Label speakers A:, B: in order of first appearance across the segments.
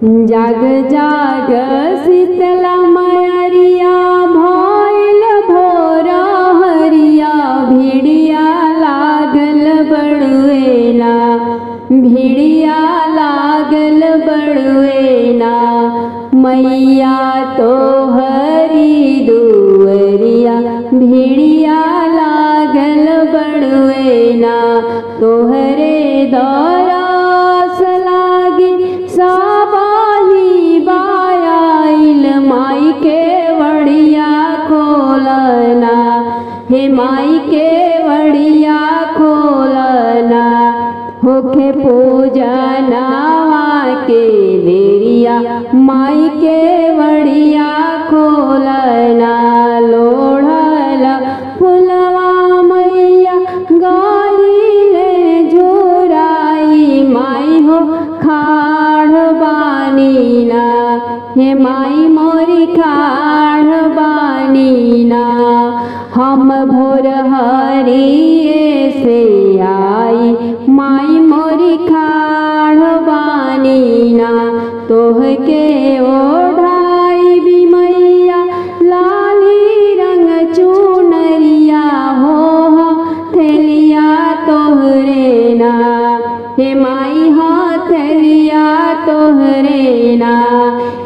A: जाग जाग शीतला मयरिया भइल भोर हरिया भिड़िया लागल बड़ुएना भिड़िया लागल बड़ुएना मैया तो हरी दुवरिया भिड़िया लागल बड़ुएना तोहरे दरस लागी साबाही बायाइल माई के वड़िया खोलना हे माई के वड़िया खोलना होखे पूजनवा के देरिया माई के वड़िया खोलना लोढ़ल फुलवा मैया गालिले झुराई माई हो खाड़ बानीना हे माई मोरी खाड़ बानीना हम भोर हरिये से आई माई मोरी खाड़ बानीना तोहके ओढ़ाई भी मैया लाली रंग चुनरिया हो थैलिया तोहरे ना हे माई हो थैलिया तोहरे ना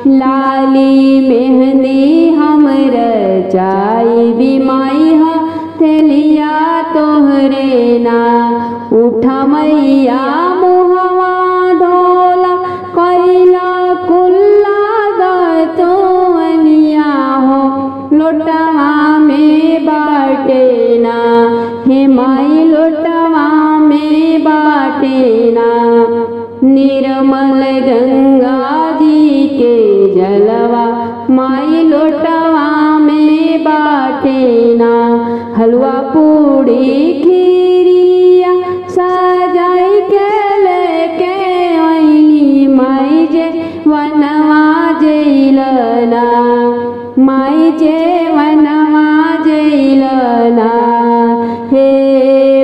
A: लाली मेहंदी हम रचाई भी माई हो थैलिया तोहरे ना उठा मैया मुहवा धोला कैला कुल्ला दतोनिया हो लोटवा में बाटेना हे माई लोटवा में बाटेना निर्मल गंगा जी के जलवा माई लोटवा में बाटेना हलवा पूड़ी खीरिया सजाई के लेके आईली माई जे वनवा जइलना माई जे वनवा जइलना हे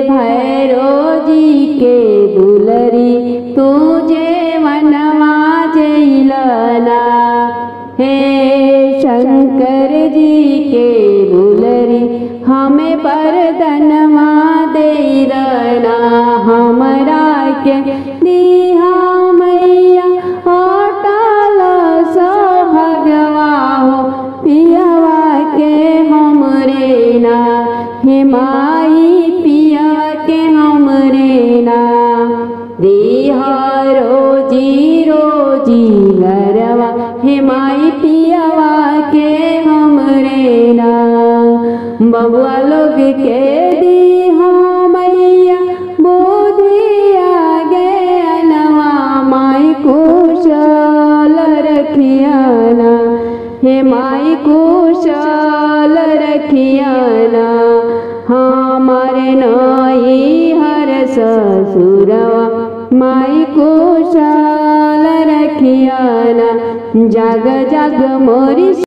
A: भैरो जी के दुलरी तुझे वनवा जइलना हे शंकर जी के दुलरी हमें बरदनवा देना हमरा के दिहा मैया अटल सोहगवा हो पियवा के हमरे ना हे माई पिया के हमरे ना दिहा रोजी रोजी गरवा हे माई पियवा के हमरे ना बबुआ लोग के दिहा मैया बोधिया ज्ञानवा माई कुशल रखियाना हे माई कुशल रखियाना हमारे नई हर ससुरवा माई कुशल रखियाना जग जग मोरी